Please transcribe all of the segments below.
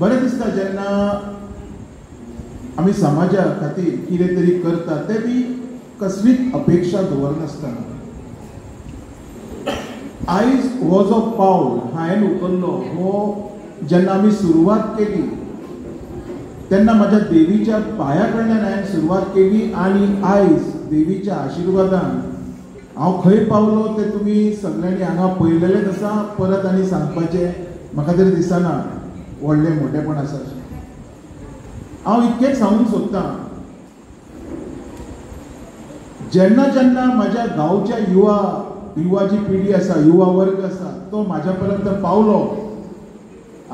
बरें दिसता जेन्ना आमी समाजा खातीर कितें तरी करता ते बी कसलीच अपेक्षा दवरनासतना आयज हो जो पावल हांवें उखल्लो हो जेन्ना आमी सुरवात केली तेन्ना म्हाज्या देवीच्या पांया कडल्यान हांवें सुरवात केली आनी आयज देवीच्या आशिर्वादान हांव खंय पावलो ते तुमी सगळ्यांनी हांगा पळयलेलेच आसा. परत आनी सांगपाचें म्हाका तरी दिसना व्हडलें मोठेपण आसा. हांव इतकेंच सांगूंक सोदतां जेन्ना जेन्ना म्हाज्या गांवच्या युवा जी पिढी आसा युवा वर्ग आसा तो म्हाज्या पर्यंत पावलो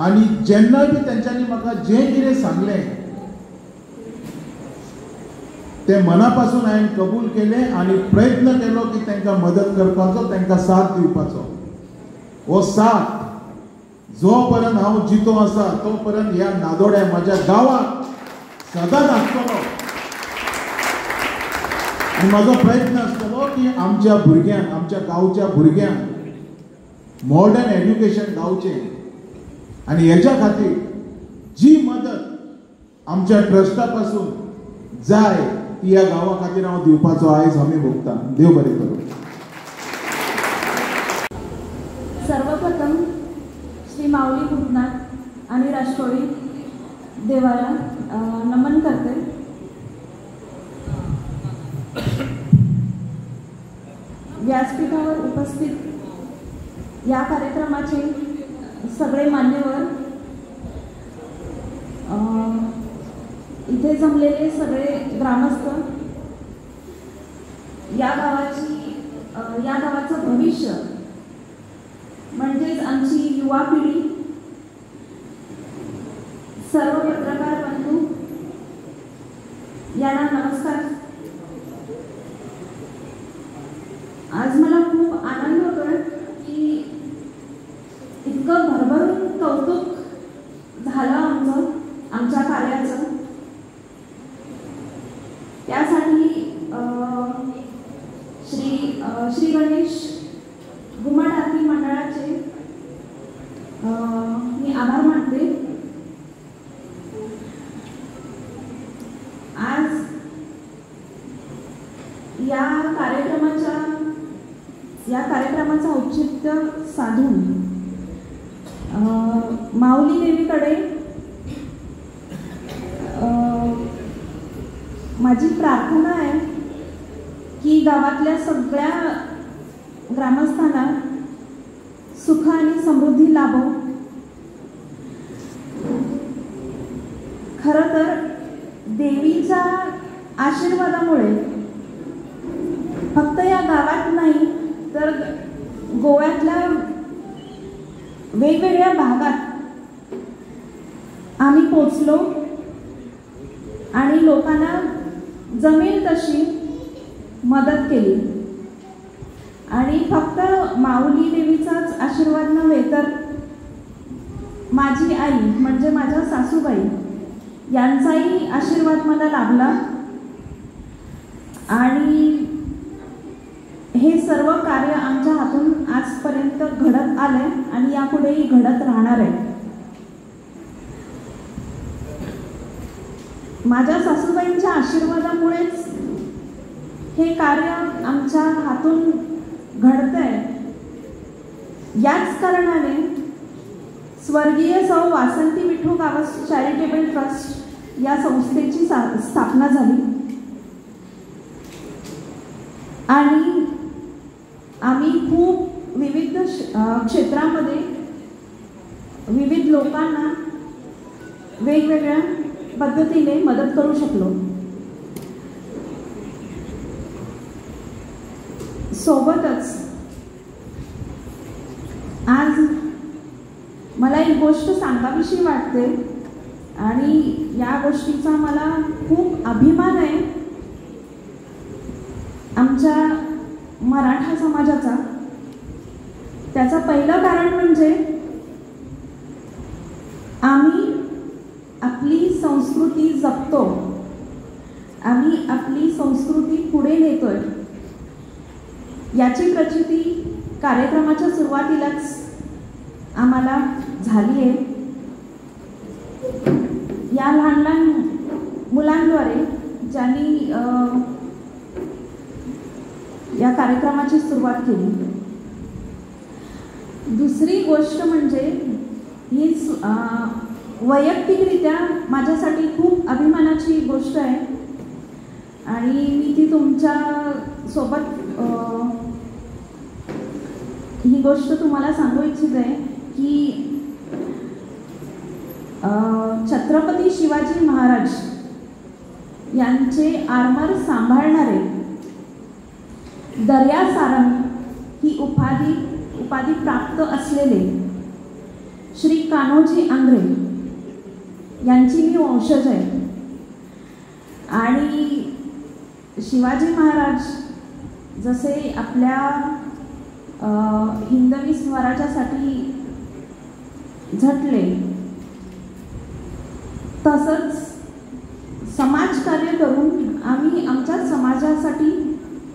आनी जेन्ना बी तेंच्यांनी म्हाका जें कितें सांगलें ते मना पासून हांवें कबूल केलें आनी प्रयत्न केलो की तांकां मदत करपाचो तांकां साथ दिवपाचो. हो साथ जो पर्यंत हांव जितो आसा तो पर्यंत ह्या नादोड्या म्हाज्या गांवाक सदांच आसतलो आनी म्हाजो प्रयत्न आसतलो की आमच्या भुरग्यांक आमच्या गांवच्या भुरग्यांक मॉडर्न एड्युकेशन गावचें आनी हेच्या खातीर जी मदत आमच्या ट्रस्टा पासून जाय ती ह्या गांवा खातीर हांव दिवपाचो आयज हमी भोगता. देव बरें करूं. सर्वप्रथम श्री माऊली भूतनाथ आणि राष्ट्रवादी देवाला नमन करते. व्यासपीठावर उपस्थित या कार्यक्रमाचे सगळे मान्यवर, इथे जमलेले सगळे ग्रामस्थ, या गावाचं भविष्य म्हणजेच आमची युवा पिढी, सर्व पत्रकार बंधू यांना नमस्कार. आज मला खूप आनंद होतोय की इतकं भरभरून कौतुक झालं आमच्या कार्याचं. त्यासाठी श्री गणेश घुमट आरती मंडळाचे मी आभार मानते. आज या कार्यक्रमाचं औचित्य साधून माऊली देवीकडे माझी प्रार्थना आहे की गावातल्या सगळ्या ग्रामस्थांना सुख आणि समृद्धी लाभो. खरं तर देवीच्या आशीर्वादामुळे फक्त या गावात नाही तर गोव्यातल्या वेगवेगळ्या भागात आम्ही पोचलो आणि लोकांना जमेल तशी मदत केली. आणि फक्त माऊली देवीचाच आशीर्वाद नव्हे तर माझी आई म्हणजे माझ्या सासूबाई यांचाही आशीर्वाद मला लाभला. आणि हे सर्व कार्य आमच्या हातून आजपर्यंत घडत आलंय आणि यापुढेही घडत राहणार आहे. माझ्या सासूबाईंच्या आशीर्वादामुळेच हे कार्य आमच्या हातून घडतंय. याच कारणाने स्वर्गीय सौ वासंती विठू गावस चॅरिटेबल ट्रस्ट या संस्थेची स्थापना झाली आणि आम्ही खूप विविध क्षेत्रामध्ये विविध लोकांना वेगवेगळ्या पद्धतीने मदत करू शकलो. सोबतच आज मला एक गोष्ट सांगावीशी वाटते आणि या गोष्टीचा मला खूप अभिमान आहे आमच्या मराठा समाजाचा. त्याचं पहिलं कारण म्हणजे आम्ही आपली संस्कृती जपतो, आम्ही आपली संस्कृती पुढे नेतोय याची प्रचिती कार्यक्रमाच्या सुरुवातीलाच आम्हाला झाली आहे. या लहान लहान मुलांद्वारे ज्यांनी या कार्यक्रमाची सुरुवात केली. दुसरी गोष्ट म्हणजे ही वैयक्तिकरित्या माझ्यासाठी खूप अभिमानाची गोष्ट आहे आणि मी ती तुमच्या सोबत ही गोष्ट तुम्हाला सांगू इच्छिते की छत्रपती शिवाजी महाराज यांचे आरमार सांभाळणारे दर्या सारंग ही उपाधी प्राप्त असलेले श्री कान्होजी आंग्रे यांची मी वंशज आहे. आणि शिवाजी महाराज जसे आपल्या हिंदवी स्वराज्यासाठी झटले तसंच समाजकार्य करून आम्ही आमच्या समाजासाठी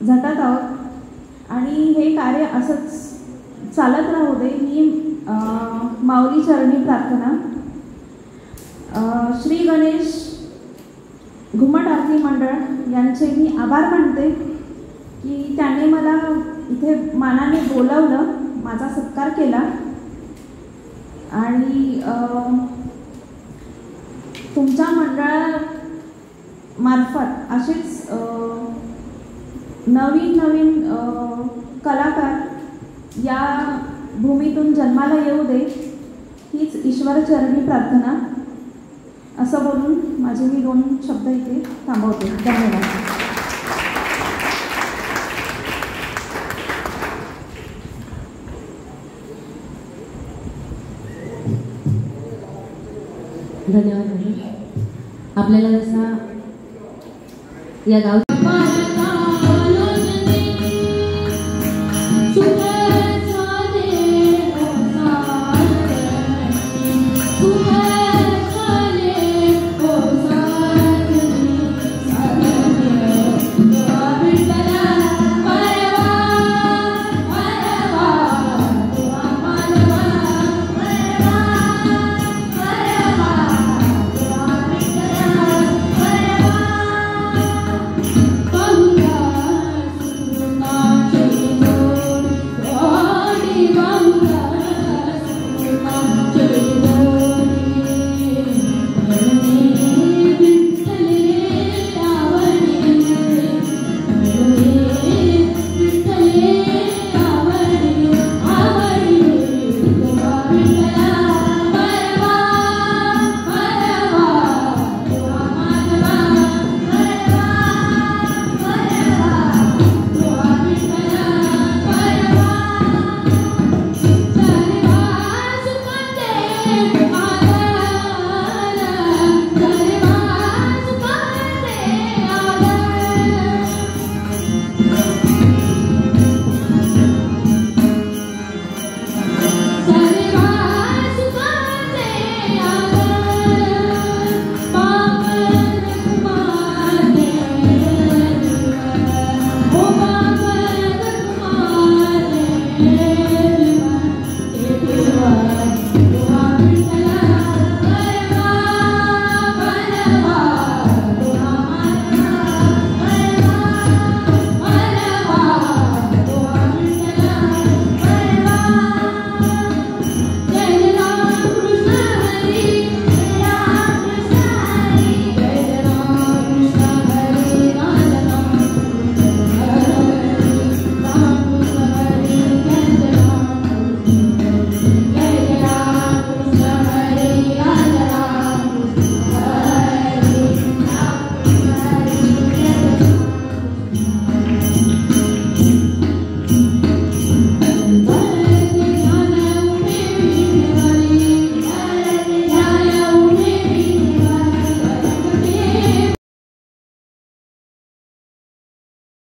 झटत आहोत आणि हे कार्य असंच चालत राहू दे ही माऊली चरणी प्रार्थना. श्री गणेश घुमट आरती मंडळ यांचे मी आभार मानते की त्याने मला इथे मानाने बोलावलं, माझा सत्कार केला आणि तुमच्या मंडळामार्फत असेच नवीन नवीन कलाकार या भूमीतून जन्माला येऊ दे हीच ईश्वरचरणी प्रार्थना. असं बोलून माझे मी 2 शब्द इथे थांबवते. धन्यवाद. धन्यवाद. आपल्याला जसा या गाव